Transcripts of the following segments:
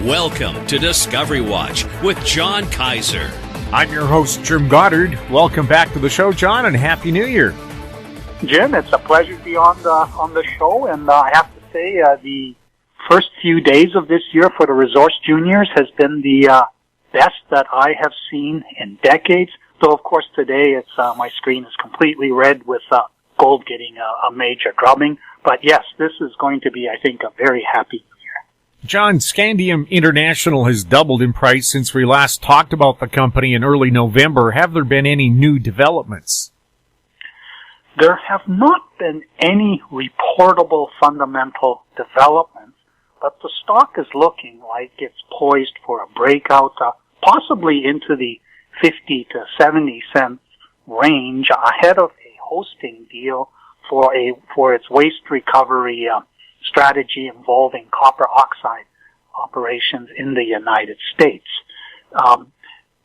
Welcome to Discovery Watch with John Kaiser. I'm your host, Jim Goddard. Welcome back to the show, John, and Happy New Year. Jim, it's a pleasure to be on the show, and I have to say the first few days of this year for the Resource Juniors has been the best that I have seen in decades. Though, of course, today it's my screen is completely red with gold getting a major drubbing. But yes, this is going to be, I think, a very happy year. John, Scandium International has doubled in price since we last talked about the company in early November. Have there been any new developments? There have not been any reportable fundamental developments, but the stock is looking like it's poised for a breakout, possibly into the 50 to 70 cent range ahead of a hosting deal for its waste recovery strategy involving copper oxide operations in the United States.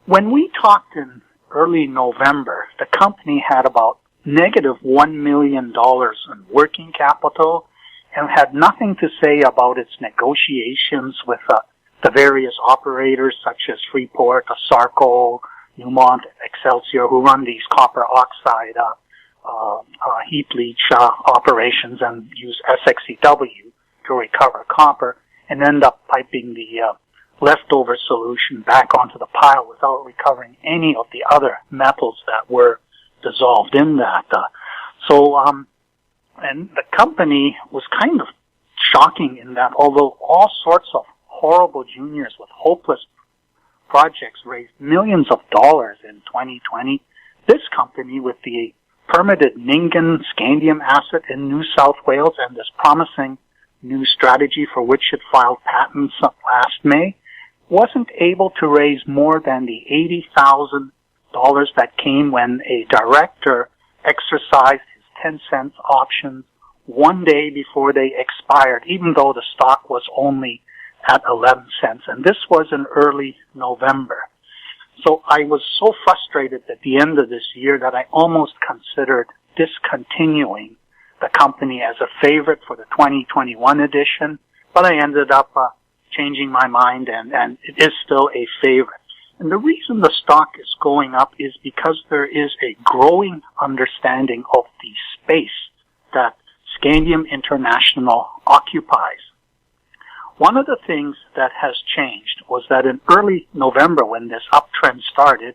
When we talked in early November, the company had about negative $1 million in working capital and had nothing to say about its negotiations with the various operators such as Freeport, Sarco, Newmont, Excelsior, who run these copper oxide heap leach operations and use SXEW to recover copper and end up piping the leftover solution back onto the pile without recovering any of the other metals that were dissolved in that. And the company was kind of shocking in that although all sorts of horrible juniors with hopeless projects raised millions of dollars in 2020, this company with the permitted Ningen Scandium asset in New South Wales and this promising new strategy for which it filed patents last May, wasn't able to raise more than the $80,000 that came when a director exercised his 10-cent options one day before they expired, even though the stock was only at 11 cents. And this was in early November. So I was so frustrated at the end of this year that I almost considered discontinuing the company as a favorite for the 2021 edition, but I ended up changing my mind, and it is still a favorite. And the reason the stock is going up is because there is a growing understanding of the space that Scandium International occupies. One of the things that has changed was that in early November, when this uptrend started,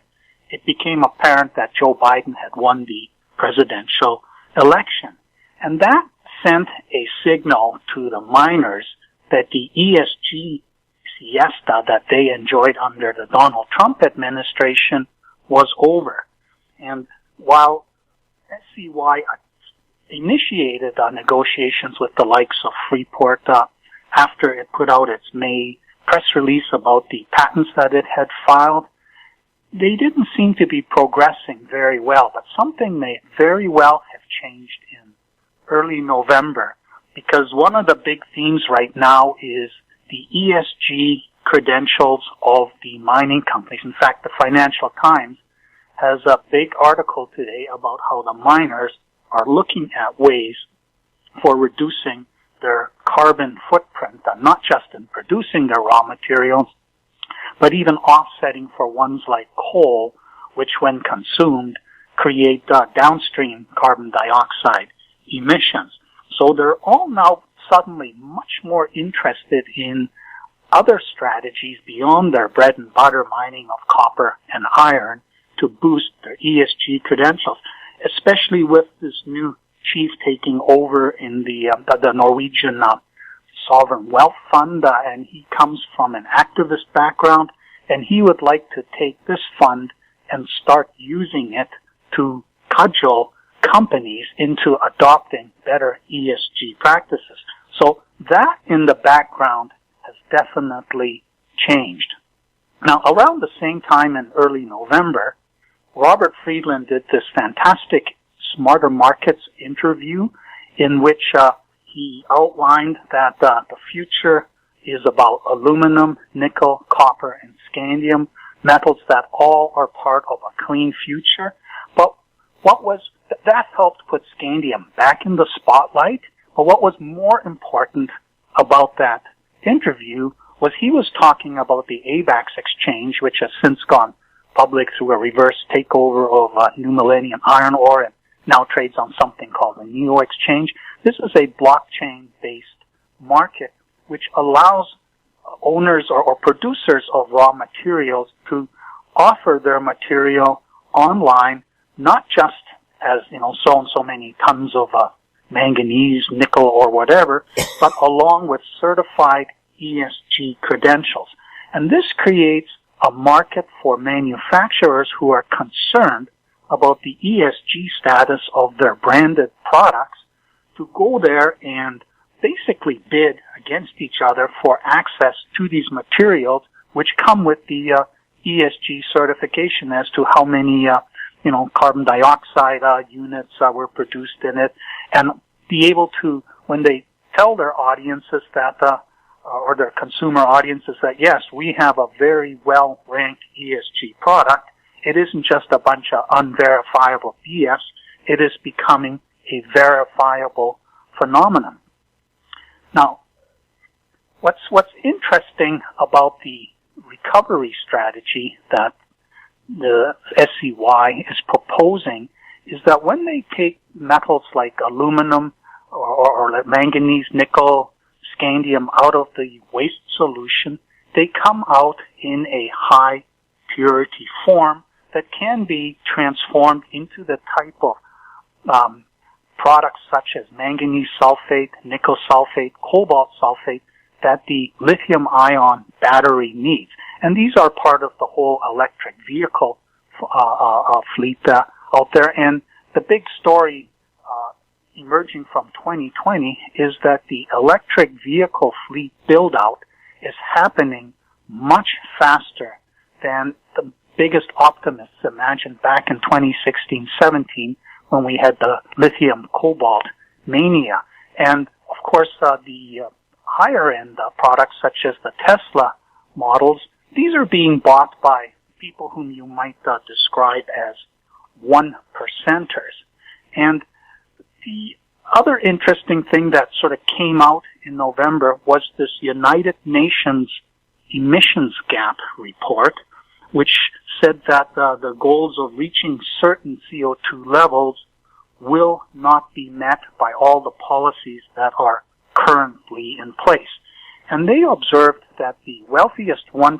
it became apparent that Joe Biden had won the presidential election. And that sent a signal to the miners that the ESG siesta that they enjoyed under the Donald Trump administration was over. And while SCY initiated negotiations with the likes of Freeport after it put out its May press release about the patents that it had filed, they didn't seem to be progressing very well. But something may very well have changed in early November, because one of the big themes right now is the ESG credentials of the mining companies. In fact, the Financial Times has a big article today about how the miners are looking at ways for reducing their carbon footprint, not just in producing their raw materials, but even offsetting for ones like coal, which when consumed create downstream carbon dioxide emissions. So they're all now suddenly much more interested in other strategies beyond their bread and butter mining of copper and iron to boost their ESG credentials, especially with this new chief taking over in the Norwegian Sovereign Wealth Fund, and he comes from an activist background, and he would like to take this fund and start using it to cudgel companies into adopting better ESG practices. So that in the background has definitely changed. Now, around the same time in early November, Robert Friedland did this fantastic Smarter Markets interview in which he outlined that the future is about aluminum, nickel, copper, and scandium, metals that all are part of a clean future. But that helped put scandium back in the spotlight. But what was more important about that interview was he was talking about the ABAX exchange, which has since gone public through a reverse takeover of New Millennium Iron Ore and now trades on something called the NEO Exchange. This is a blockchain-based market which allows owners or producers of raw materials to offer their material online, not just as, so and so many tons of manganese, nickel, or whatever, but along with certified ESG credentials. And this creates a market for manufacturers who are concerned about the ESG status of their branded products to go there and basically bid against each other for access to these materials, which come with the ESG certification as to how many carbon dioxide units were produced in it, and be able to, when they tell their audiences that, or their consumer audiences that, yes, we have a very well-ranked ESG product, it isn't just a bunch of unverifiable BS, it is becoming a verifiable phenomenon. Now, what's interesting about the recovery strategy that the SCY is proposing is that when they take metals like aluminum or like manganese, nickel, scandium out of the waste solution, they come out in a high purity form that can be transformed into the type of products such as manganese sulfate, nickel sulfate, cobalt sulfate that the lithium-ion battery needs. And these are part of the whole electric vehicle fleet out there. And the big story emerging from 2020 is that the electric vehicle fleet build-out is happening much faster than the biggest optimists imagined back in 2016-17 when we had the lithium cobalt mania. And of course, the higher end products such as the Tesla models, these are being bought by people whom you might describe as 1%ers. And the other interesting thing that sort of came out in November was this United Nations emissions gap report, which said that the goals of reaching certain CO2 levels will not be met by all the policies that are currently in place. And they observed that the wealthiest 1%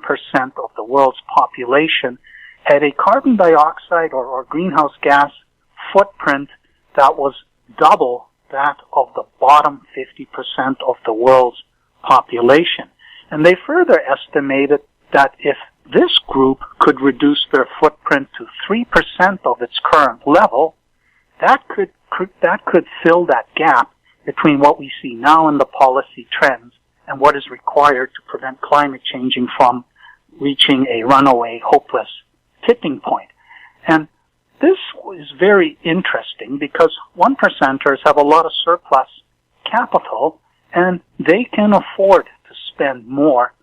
of the world's population had a carbon dioxide or greenhouse gas footprint that was double that of the bottom 50% of the world's population. And they further estimated that if this group could reduce their footprint to 3% of its current level, that could fill that gap between what we see now in the policy trends and what is required to prevent climate changing from reaching a runaway, hopeless tipping point. And this is very interesting because 1%ers have a lot of surplus capital and they can afford to spend more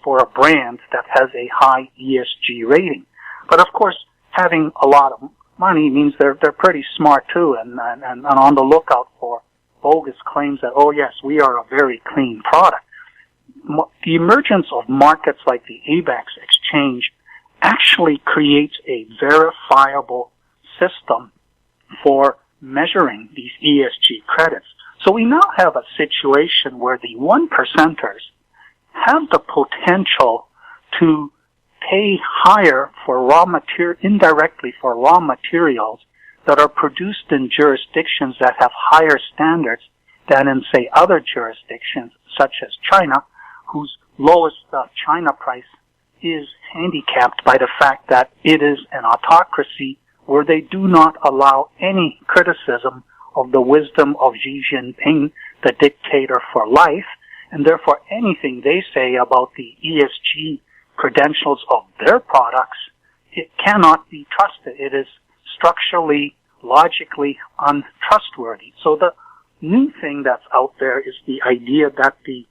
for a brand that has a high ESG rating. But of course, having a lot of money means they're pretty smart too and on the lookout for bogus claims that, oh yes, we are a very clean product. The emergence of markets like the ABAX exchange actually creates a verifiable system for measuring these ESG credits. So we now have a situation where the 1%ers have the potential to pay higher for indirectly for raw materials that are produced in jurisdictions that have higher standards than in, say, other jurisdictions, such as China, whose lowest China price is handicapped by the fact that it is an autocracy where they do not allow any criticism of the wisdom of Xi Jinping, the dictator for life, and therefore anything they say about the ESG credentials of their products, it cannot be trusted. It is structurally, logically untrustworthy. So the new thing that's out there is the idea that the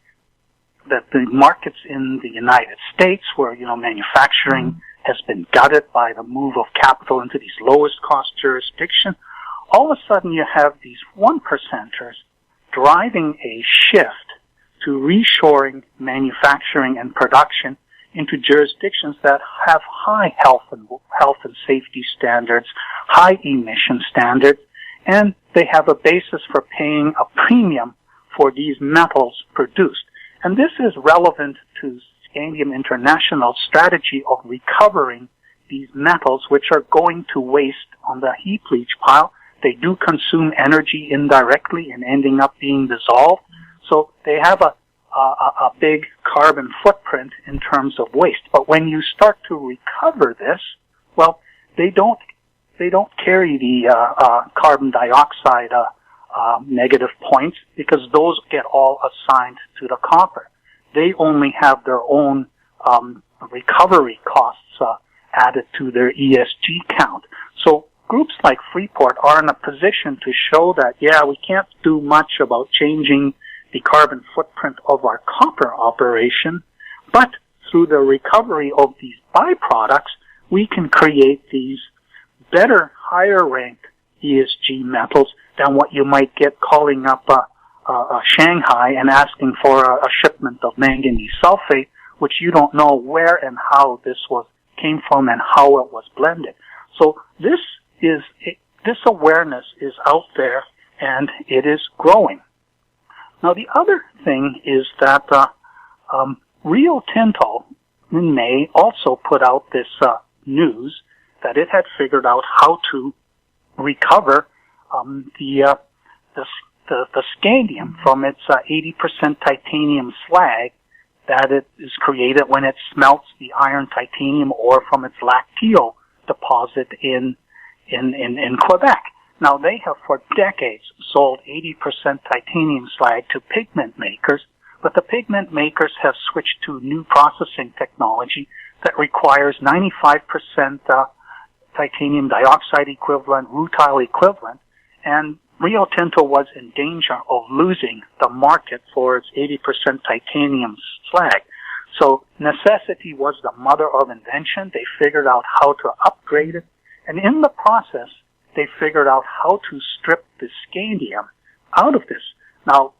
markets in the United States, where, manufacturing has been gutted by the move of capital into these lowest cost jurisdictions, all of a sudden you have these 1%ers driving a shift to reshoring manufacturing and production into jurisdictions that have high health and safety standards, high emission standards, and they have a basis for paying a premium for these metals produced. And this is relevant to Scandium International's strategy of recovering these metals, which are going to waste on the heap leach pile. They do consume energy indirectly and ending up being dissolved. So they have a big carbon footprint in terms of waste. But when you start to recover this, well, they don't carry the carbon dioxide negative points, because those get all assigned to the copper. They only have their own recovery costs added to their ESG count. So groups like Freeport are in a position to show that, yeah, we can't do much about changing the carbon footprint of our copper operation, but through the recovery of these byproducts, we can create these better, higher-ranked ESG metals than what you might get calling up Shanghai and asking for a shipment of manganese sulfate, which you don't know where and how this came from and how it was blended. So this awareness is out there, and it is growing. Now, the other thing is that Rio Tinto in May also put out this news that it had figured out how to recover the scandium from its 80% titanium slag that it is created when it smelts the iron titanium ore from its Lacteo deposit in Quebec. Now, they have for decades sold 80% titanium slag to pigment makers, but the pigment makers have switched to new processing technology that requires 95% titanium dioxide equivalent, rutile equivalent, and Rio Tinto was in danger of losing the market for its 80% titanium slag. So necessity was the mother of invention. They figured out how to upgrade it, and in the process, they figured out how to strip the scandium out of this. Now,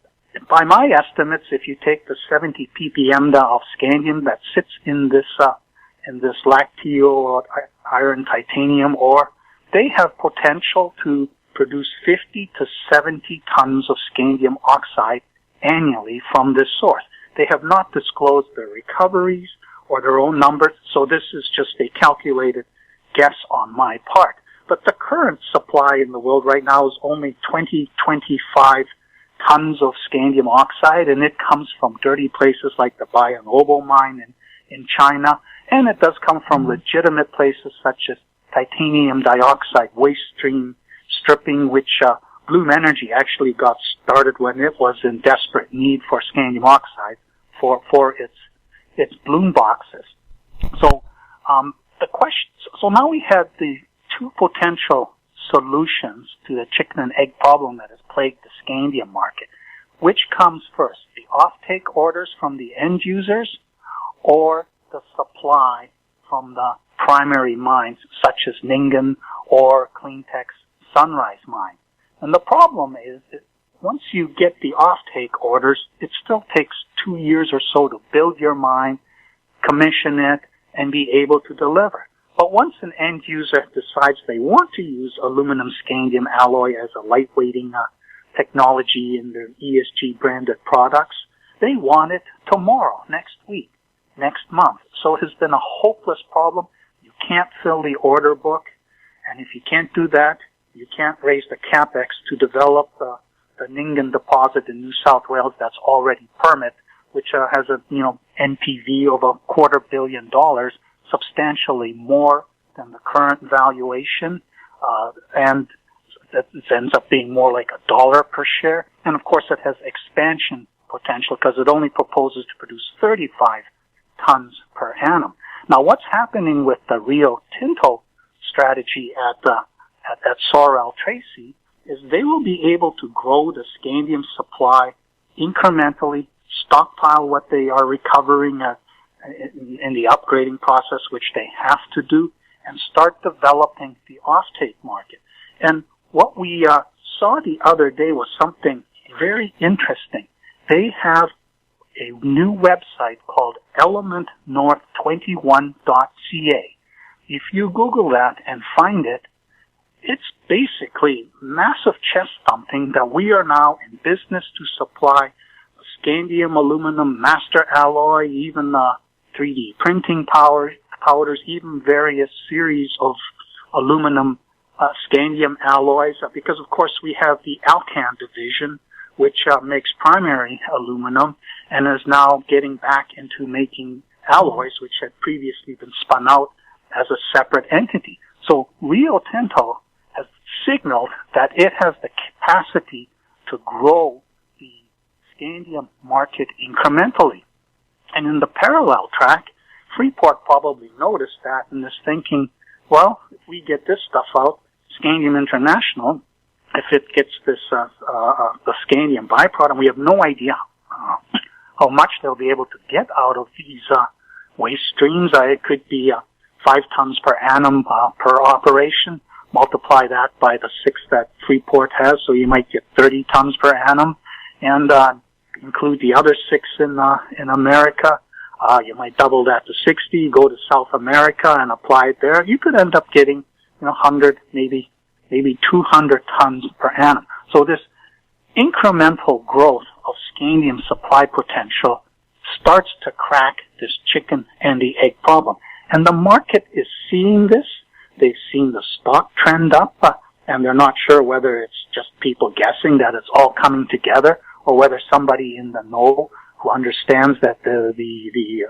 by my estimates, if you take the 70 ppm of scandium that sits in this Lacteo iron titanium ore, they have potential to produce 50 to 70 tons of scandium oxide annually from this source. They have not disclosed their recoveries or their own numbers, so this is just a calculated guess on my part. But the current supply in the world right now is only 25 tons of scandium oxide, and it comes from dirty places like the Bayan Obo mine in China, and it does come from legitimate places such as titanium dioxide waste stream stripping, which Bloom Energy actually got started when it was in desperate need for scandium oxide for its bloom boxes. So so now we have the two potential solutions to the chicken and egg problem that has plagued the scandium market. Which comes first, the offtake orders from the end users or the supply from the primary mines such as Ningen or Cleantech's Sunrise mine? And the problem is that once you get the offtake orders, it still takes 2 years or so to build your mine, commission it, and be able to deliver. But once an end user decides they want to use aluminum scandium alloy as a lightweighting technology in their ESG branded products, they want it tomorrow, next week, next month. So it has been a hopeless problem. You can't fill the order book, and if you can't do that, you can't raise the capex to develop the Ningen deposit in New South Wales that's already permit, which has a NPV of $250 million, substantially more than the current valuation, and that ends up being more like $1 per share. And of course, it has expansion potential because it only proposes to produce 35 tons per annum. Now, what's happening with the Rio Tinto strategy at Sorel Tracy is they will be able to grow the scandium supply incrementally, stockpile what they are recovering in the upgrading process, which they have to do, and start developing the offtake market. And what we saw the other day was something very interesting. They have a new website called elementnorth21.ca. If you Google that and find it, it's basically massive chest thumping that we are now in business to supply scandium, aluminum, master alloy, even 3D printing powders, even various series of aluminum scandium alloys, because of course we have the Alcan division, which makes primary aluminum and is now getting back into making alloys, which had previously been spun out as a separate entity. So Rio Tinto has signaled that it has the capacity to grow the scandium market incrementally. And in the parallel track, Freeport probably noticed that and is thinking, well, if we get this stuff out, Scandium International, if it gets this the scandium byproduct, we have no idea how much they'll be able to get out of these waste streams. It could be 5 tons per annum per operation. Multiply that by the 6 that Freeport has, so you might get 30 tons per annum, and include the other 6 in America. You might double that to 60, go to South America and apply it there. You could end up getting 100, maybe 200 tons per annum. So this incremental growth of scandium supply potential starts to crack this chicken and the egg problem. And the market is seeing this. They've seen the stock trend up, and they're not sure whether it's just people guessing that it's all coming together, or whether somebody in the know who understands that the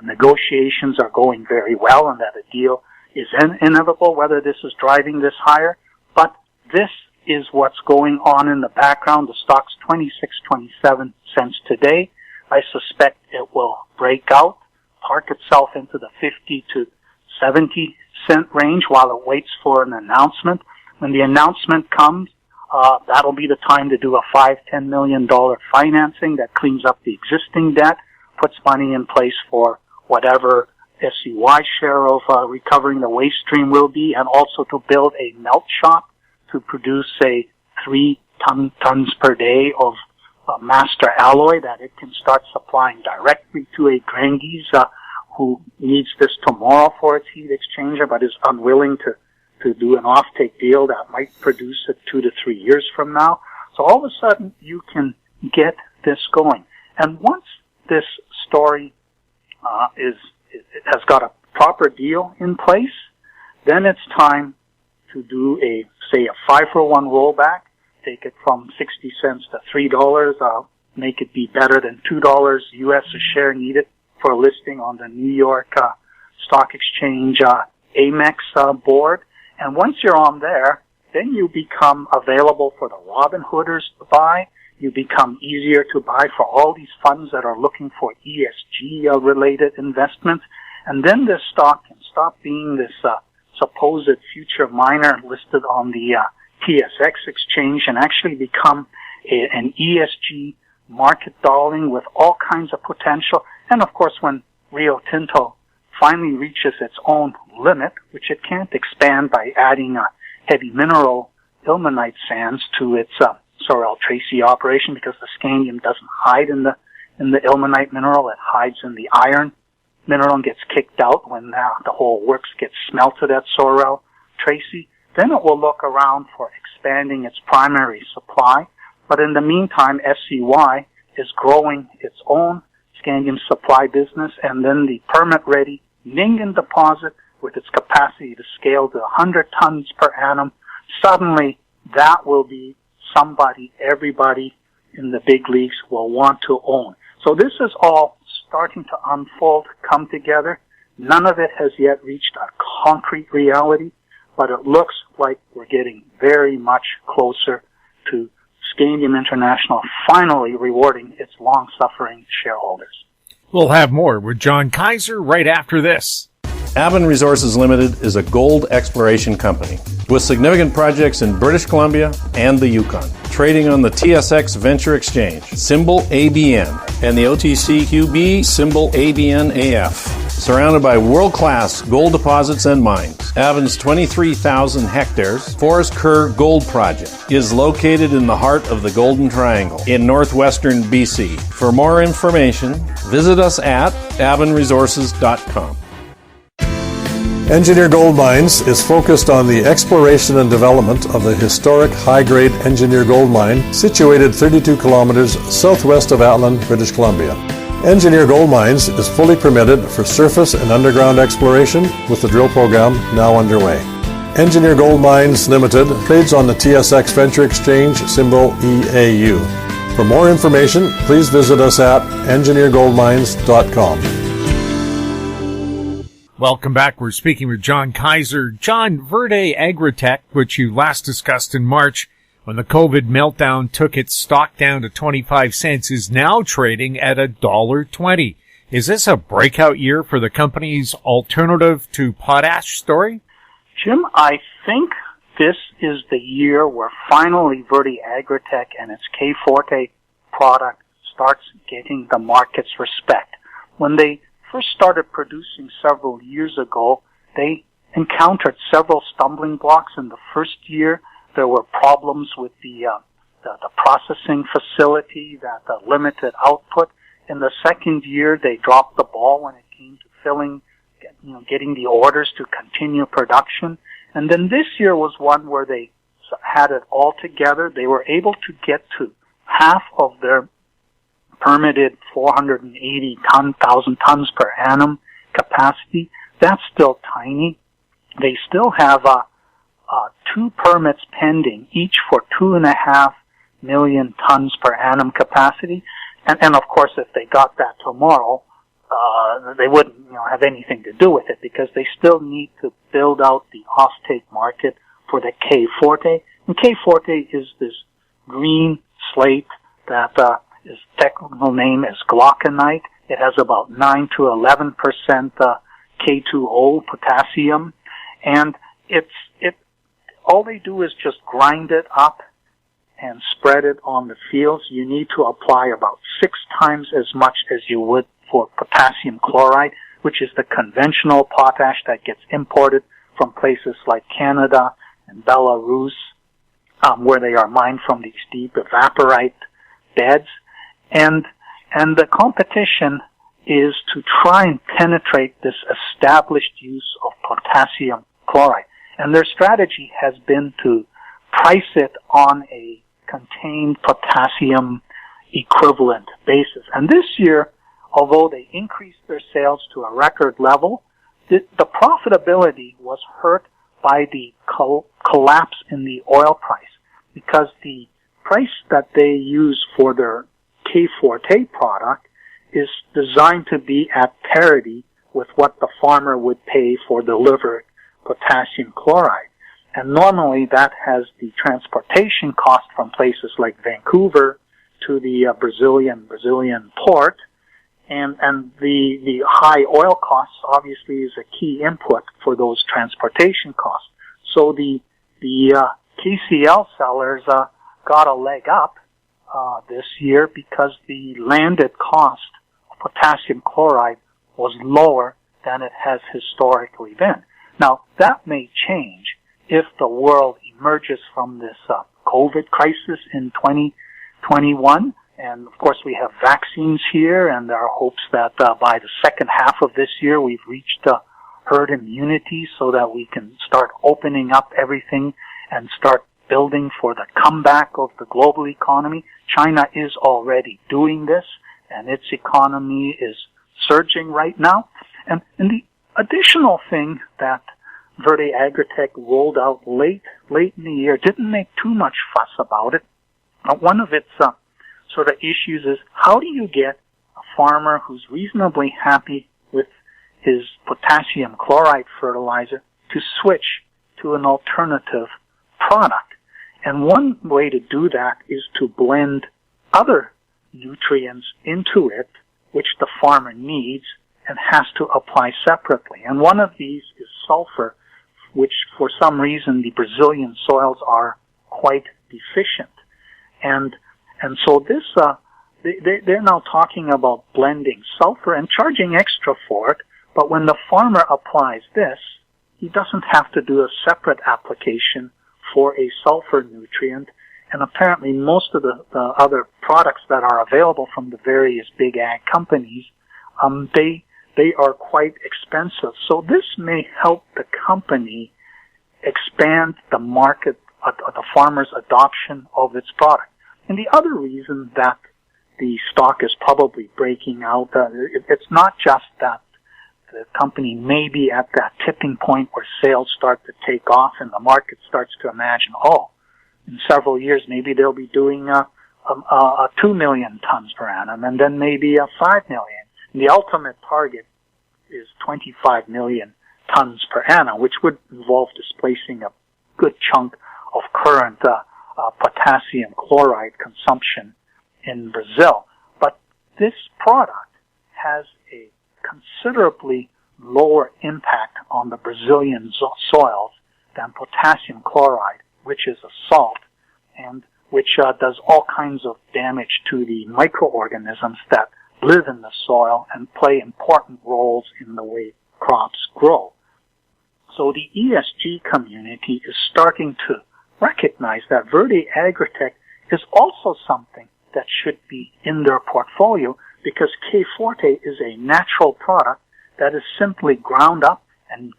negotiations are going very well and that a deal is inevitable, whether this is driving this higher. But this is what's going on in the background. The stock's 26, 27 cents today. I suspect it will break out, park itself into the 50 to 70 cent range while it waits for an announcement. When the announcement comes, that'll be the time to do a $5-10 million financing that cleans up the existing debt, puts money in place for whatever SCY share of recovering the waste stream will be, and also to build a melt shop to produce, say, 3 tons per day of master alloy that it can start supplying directly to a Grangees who needs this tomorrow for its heat exchanger, but is unwilling to do an offtake deal that might produce it 2 to 3 years from now. So all of a sudden, you can get this going. And once this story has got a proper deal in place, then it's time to do a 5-for-1 rollback, take it from 60 cents to $3, make it be better than $2 US a share needed for a listing on the New York Stock Exchange Amex board. And once you're on there, then you become available for the Robinhooders to buy. You become easier to buy for all these funds that are looking for ESG-related investments. And then this stock can stop being this supposed future miner listed on the TSX exchange and actually become an ESG market darling with all kinds of potential. And of course, when Rio Tinto finally reaches its own limit, which it can't expand by adding heavy mineral ilmenite sands to its Sorel-Tracy operation, because the scandium doesn't hide in the ilmenite mineral, it hides in the iron mineral and gets kicked out when the whole works gets smelted at Sorel-Tracy. Then it will look around for expanding its primary supply. But in the meantime, SCY is growing its own scandium supply business, and then the permit-ready Ningen deposit with its capacity to scale to 100 tons per annum, suddenly that will be somebody everybody in the big leagues will want to own. So this is all starting to unfold, come together. None of it has yet reached a concrete reality, but it looks like we're getting very much closer to Scandium International finally rewarding its long-suffering shareholders. We'll have more with John Kaiser right after this. Aben Resources Limited is a gold exploration company with significant projects in British Columbia and the Yukon, trading on the TSX Venture Exchange, symbol ABN, and the OTCQB, symbol ABNAF. surrounded by world-class gold deposits and mines. Avon's 23,000 hectares Forest Kerr Gold Project is located in the heart of the Golden Triangle in northwestern BC. For more information, visit us at avonresources.com. Engineer Gold Mines is focused on the exploration and development of the historic high-grade Engineer Gold Mine situated 32 kilometers southwest of Atlin, British Columbia. Engineer Gold Mines is fully permitted for surface and underground exploration with the drill program now underway. Engineer Gold Mines Limited trades on the TSX Venture Exchange, symbol EAU. For more information, please visit us at engineergoldmines.com. Welcome back. We're speaking with John Kaiser. John, Verde Agritech, which you last discussed in March when the COVID meltdown took its stock down to 25 cents, is now trading at $1.20. Is this a breakout year for the company's alternative to potash story? Jim, I think this is the year where finally Verde Agritech and its K Forte product starts getting the market's respect. When they first started producing several years ago, they encountered several stumbling blocks. In the first year, there were problems with the processing facility that limited output. In the second year, they dropped the ball when it came to getting the orders to continue production. And then this year was one where they had it all together. They were able to get to half of their permitted 480,000 tons per annum capacity. That's still tiny. They still have 2 permits pending, each for 2.5 million tons per annum capacity. And of course, if they got that tomorrow, they wouldn't have anything to do with it, because they still need to build out the offtake market for the K Forte. And K Forte is this green slate that its technical name is glauconite. It has about 9 to 11% K2O potassium, and all they do is just grind it up and spread it on the fields. You need to apply about 6 times as much as you would for potassium chloride, which is the conventional potash that gets imported from places like Canada and Belarus, where they are mined from these deep evaporite beds. And the competition is to try and penetrate this established use of potassium chloride. And their strategy has been to price it on a contained potassium equivalent basis. And this year, although they increased their sales to a record level, the profitability was hurt by the collapse in the oil price, because the price that they use for their K Forte product is designed to be at parity with what the farmer would pay for delivered potassium chloride. And normally that has the transportation cost from places like Vancouver to the Brazilian port, and the high oil costs obviously is a key input for those transportation costs. So the KCL sellers got a leg up this year because the landed cost of potassium chloride was lower than it has historically been. Now, that may change if the world emerges from this COVID crisis in 2021. And, of course, we have vaccines here, and there are hopes that by the second half of this year we've reached herd immunity so that we can start opening up everything and start building for the comeback of the global economy. China is already doing this, and its economy is surging right now. And the additional thing that Verde Agritech rolled out late in the year, didn't make too much fuss about it. One of its sort of issues is, how do you get a farmer who's reasonably happy with his potassium chloride fertilizer to switch to an alternative product? And one way to do that is to blend other nutrients into it, which the farmer needs and has to apply separately. And one of these is sulfur, which for some reason the Brazilian soils are quite deficient. And so this, they're now talking about blending sulfur and charging extra for it, But when the farmer applies this, he doesn't have to do a separate application for a sulfur nutrient. And apparently most of the other products that are available from the various big ag companies, they are quite expensive. So this may help the company expand the market, the farmer's adoption of its product. And the other reason that the stock is probably breaking out, it's not just that the company may be at that tipping point where sales start to take off and the market starts to imagine, in several years maybe they'll be doing 2 million tons per annum and then maybe 5 million. And the ultimate target is 25 million tons per annum, which would involve displacing a good chunk of current potassium chloride consumption in Brazil. But this product has a considerably lower impact on the Brazilian soils than potassium chloride, which is a salt, and which does all kinds of damage to the microorganisms that live in the soil and play important roles in the way crops grow. So the ESG community is starting to recognize that Verde Agritech is also something that should be in their portfolio, because K Forte is a natural product that is simply ground up and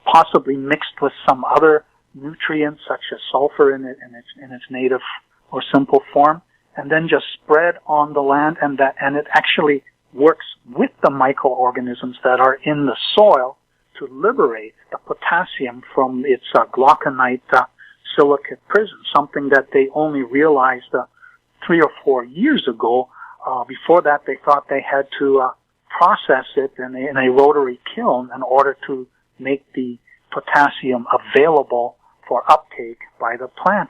possibly mixed with some other nutrients such as sulfur in its native or simple form, and then just spread on the land, and it actually works with the microorganisms that are in the soil to liberate the potassium from its glauconite silicate prison, something that they only realized 3 or 4 years ago. Before that, they thought they had to process it in a rotary kiln in order to make the potassium available for uptake by the plant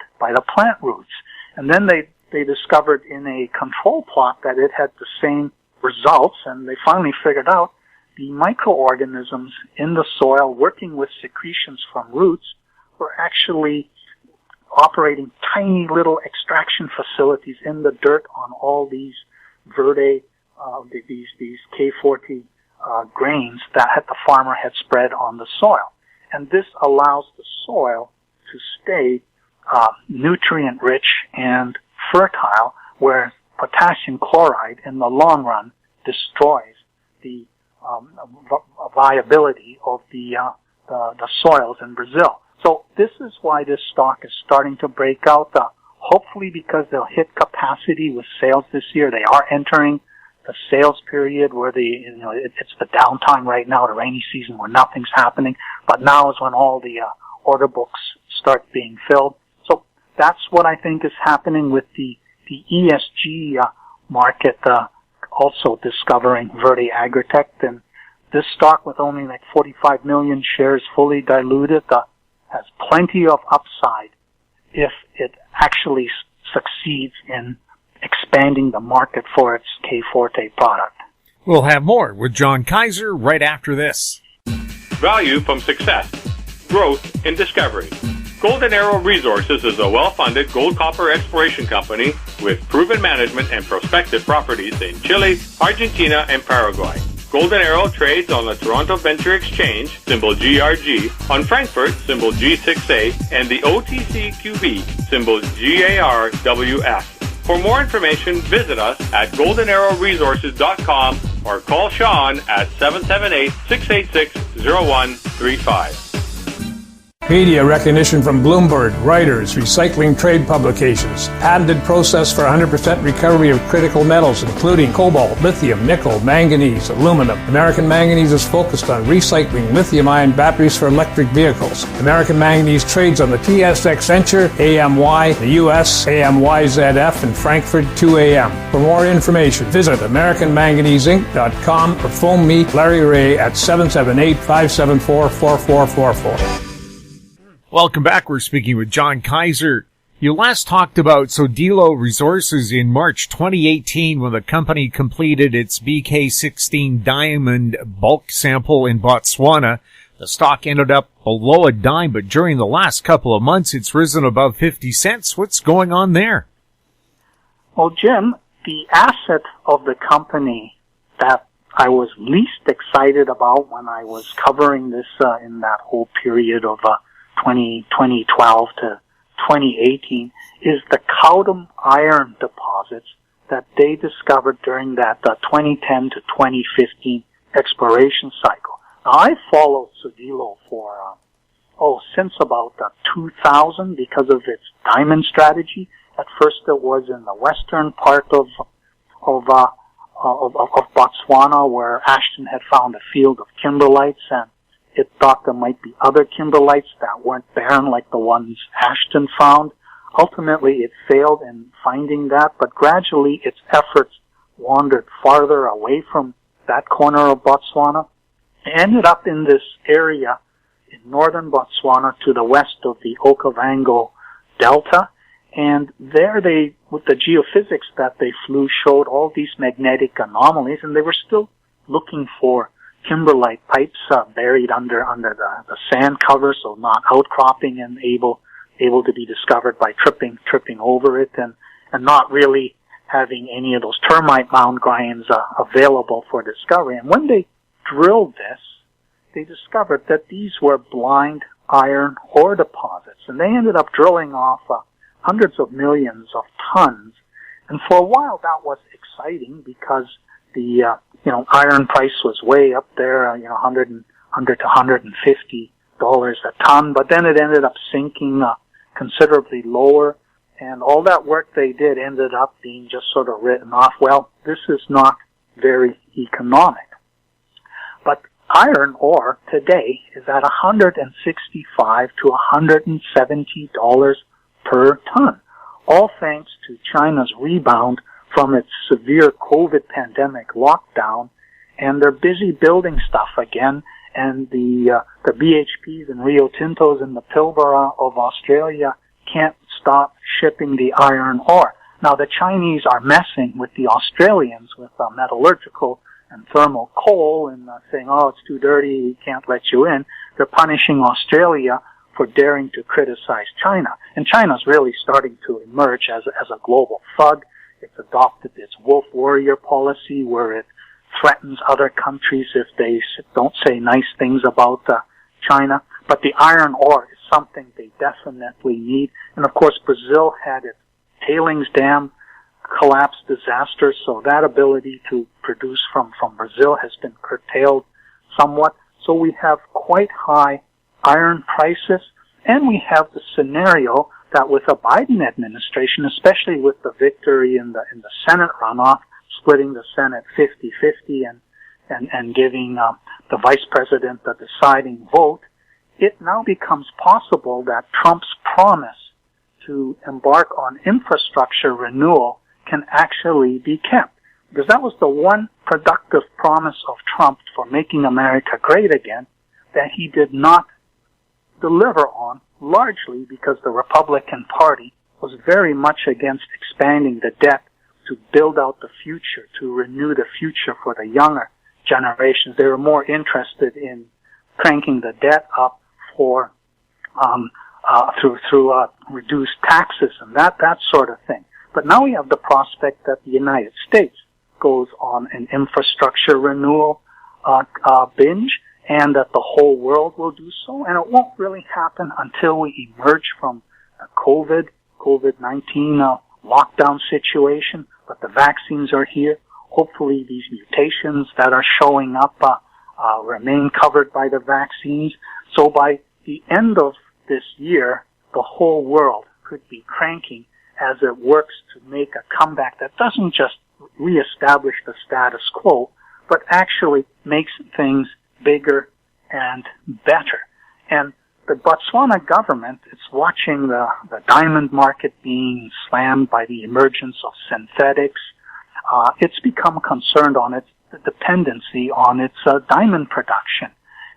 roots. And then they discovered in a control plot that it had the same results, and they finally figured out the microorganisms in the soil working with secretions from roots were actually operating tiny little extraction facilities in the dirt on all these Verde, these K40 grains that the farmer had spread on the soil. And this allows the soil to stay nutrient rich and fertile, whereas potassium chloride in the long run destroys the viability of the soils in Brazil. So this is why this stock is starting to break out. Hopefully because they'll hit capacity with sales this year. They are entering the sales period where it's the downtime right now, the rainy season where nothing's happening. But now is when all the order books start being filled. So that's what I think is happening with the ESG market also discovering Verde Agritech. And this stock, with only like 45 million shares fully diluted, has plenty of upside if it actually succeeds in expanding the market for its K Forte product. We'll have more with John Kaiser right after this. Value from success. Growth in discovery. Golden Arrow Resources is a well-funded gold-copper exploration company with proven management and prospective properties in Chile, Argentina, and Paraguay. Golden Arrow trades on the Toronto Venture Exchange, symbol GRG, on Frankfurt, symbol G6A, and the OTCQB, symbol GARWF. For more information, visit us at goldenarrowresources.com or call Sean at 778-686-0135. Media recognition from Bloomberg, Reuters, recycling trade publications. Patented process for 100% recovery of critical metals, including cobalt, lithium, nickel, manganese, aluminum. American Manganese is focused on recycling lithium-ion batteries for electric vehicles. American Manganese trades on the TSX Venture, AMY, the US, AMYZF, and Frankfurt 2AM. For more information, visit AmericanManganeseInc.com or phone me, Larry Ray, at 778-574-4444. Welcome back. We're speaking with John Kaiser. You last talked about Sodilo Resources in March 2018 when the company completed its BK16 diamond bulk sample in Botswana. The stock ended up below a dime, but during the last couple of months it's risen above 50 cents. What's going on there? Well, Jim, the asset of the company that I was least excited about when I was covering this in that whole period of 2012 to 2018 is the Kaiser iron deposits that they discovered during that 2010 to 2015 exploration cycle. Now, I followed Sodilo for since about 2000 because of its diamond strategy. At first, it was in the western part of Botswana, where Ashton had found a field of kimberlites, and it thought there might be other kimberlites that weren't barren like the ones Ashton found. Ultimately, it failed in finding that, but gradually its efforts wandered farther away from that corner of Botswana. It ended up in this area in northern Botswana to the west of the Okavango Delta, and there they, with the geophysics that they flew, showed all these magnetic anomalies, and they were still looking for kimberlite pipes buried under the sand cover, so not outcropping and able to be discovered by tripping over it, and not really having any of those termite mound grinds available for discovery. And when they drilled this, they discovered that these were blind iron ore deposits, and they ended up drilling off hundreds of millions of tons. And for a while that was exciting because the iron price was way up there, $100 to $150 a ton, but then it ended up sinking considerably lower, and all that work they did ended up being just sort of written off. Well, this is not very economic. But iron ore today is at $165 to $170 per ton, all thanks to China's rebound from its severe COVID pandemic lockdown, and they're busy building stuff again, and the BHPs and Rio Tintos in the Pilbara of Australia can't stop shipping the iron ore. Now, the Chinese are messing with the Australians with metallurgical and thermal coal and saying, oh, it's too dirty, we can't let you in. They're punishing Australia for daring to criticize China. And China's really starting to emerge as a global thug. It's adopted its wolf warrior policy where it threatens other countries if they don't say nice things about China. But the iron ore is something they definitely need. And of course, Brazil had its tailings dam collapse disaster, so that ability to produce from Brazil has been curtailed somewhat. So we have quite high iron prices, and we have the scenario that with a Biden administration, especially with the victory in the Senate runoff, splitting the Senate 50-50 and giving the vice president the deciding vote, it now becomes possible that Trump's promise to embark on infrastructure renewal can actually be kept. Because that was the one productive promise of Trump for making America great again that he did not deliver on, largely because the Republican Party was very much against expanding the debt to build out the future, to renew the future for the younger generations. They were more interested in cranking the debt up for through reduced taxes and that sort of thing. But now we have the prospect that the United States goes on an infrastructure renewal binge, and that the whole world will do so. And it won't really happen until we emerge from the COVID-19 lockdown situation. But the vaccines are here. Hopefully these mutations that are showing up remain covered by the vaccines. So by the end of this year, the whole world could be cranking as it works to make a comeback that doesn't just reestablish the status quo, but actually makes things bigger and better. And the Botswana government is watching the diamond market being slammed by the emergence of synthetics. It's become concerned on its dependency on its diamond production.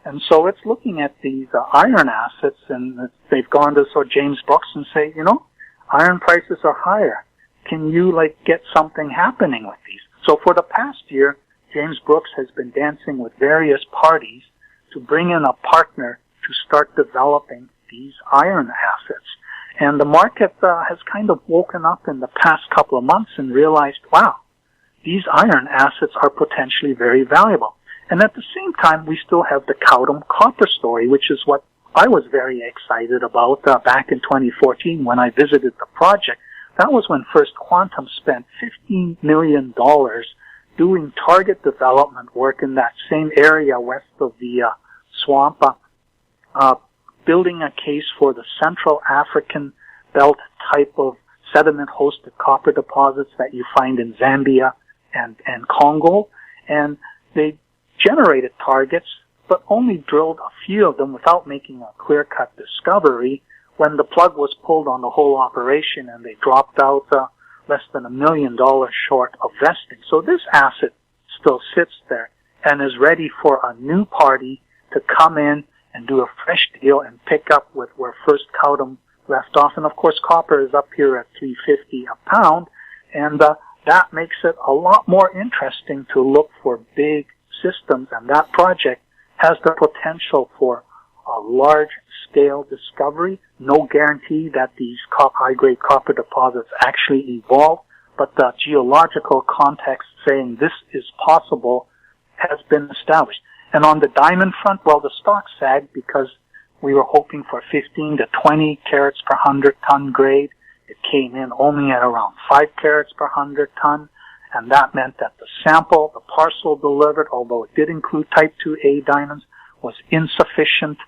And so it's looking at these iron assets, and they've gone to James Brooks and say, iron prices are higher. Can you get something happening with these? So for the past year, James Brooks has been dancing with various parties to bring in a partner to start developing these iron assets. And the market has kind of woken up in the past couple of months and realized, wow, these iron assets are potentially very valuable. And at the same time, we still have the Cowdom copper story, which is what I was very excited about back in 2014 when I visited the project. That was when First Quantum spent $15 million doing target development work in that same area west of the swamp, building a case for the Central African belt type of sediment-hosted copper deposits that you find in Zambia and Congo. And they generated targets, but only drilled a few of them without making a clear-cut discovery when the plug was pulled on the whole operation and they dropped out less than $1 million short of vesting. So this asset still sits there and is ready for a new party to come in and do a fresh deal and pick up with where First Cowdom left off. And of course, copper is up here at $3.50 a pound, and that makes it a lot more interesting to look for big systems, and that project has the potential for a large-scale discovery. No guarantee that these high-grade copper deposits actually evolve, but the geological context saying this is possible has been established. And on the diamond front, well, the stock sagged because we were hoping for 15 to 20 carats per 100 ton grade. It came in only at around 5 carats per 100 ton, and that meant that the sample, the parcel delivered, although it did include type 2A diamonds, was insufficient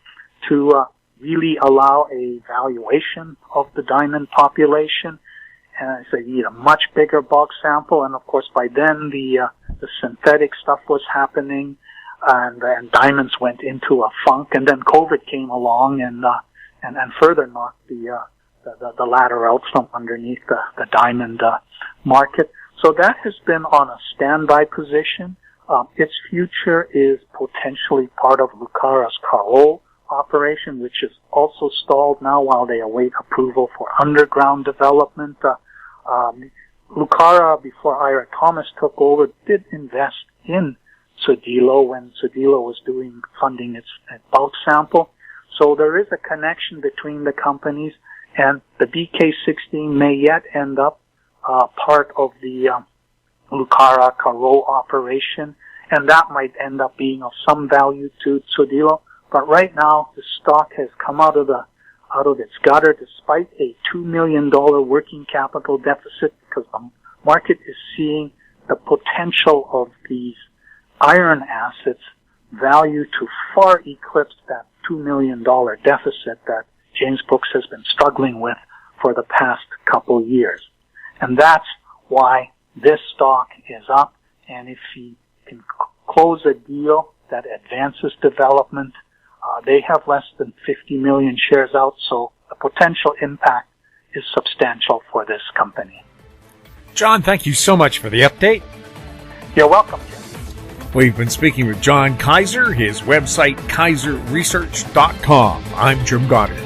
to really allow a valuation of the diamond population. And so you need a much bigger bulk sample, and of course by then the synthetic stuff was happening, and diamonds went into a funk, and then COVID came along and further knocked the ladder out from underneath the diamond market. So that has been on a standby position. Its future is potentially part of Lucara's Carol operation, which is also stalled now while they await approval for underground development. Lucara, before Ira Thomas took over, did invest in Sodilo when Sodilo was funding its bulk sample. So there is a connection between the companies, and the BK16 may yet end up part of the Lucara Carol operation, and that might end up being of some value to Sodilo. But right now, the stock has come out of its gutter despite a $2 million working capital deficit, because the market is seeing the potential of these iron assets value to far eclipse that $2 million deficit that James Brooks has been struggling with for the past couple years. And that's why this stock is up, and if he can close a deal that advances development, they have less than 50 million shares out, so the potential impact is substantial for this company. John, thank you so much for the update. You're welcome, Jim. We've been speaking with John Kaiser, his website, kaiserresearch.com. I'm Jim Goddard.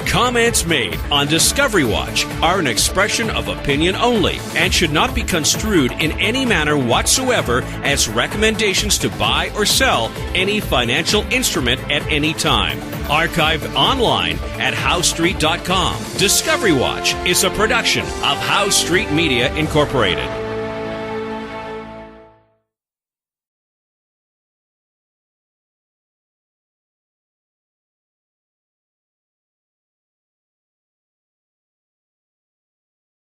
Comments made on Discovery Watch are an expression of opinion only and should not be construed in any manner whatsoever as recommendations to buy or sell any financial instrument at any time. Archived online at howstreet.com. Discovery Watch is a production of How Street Media Incorporated.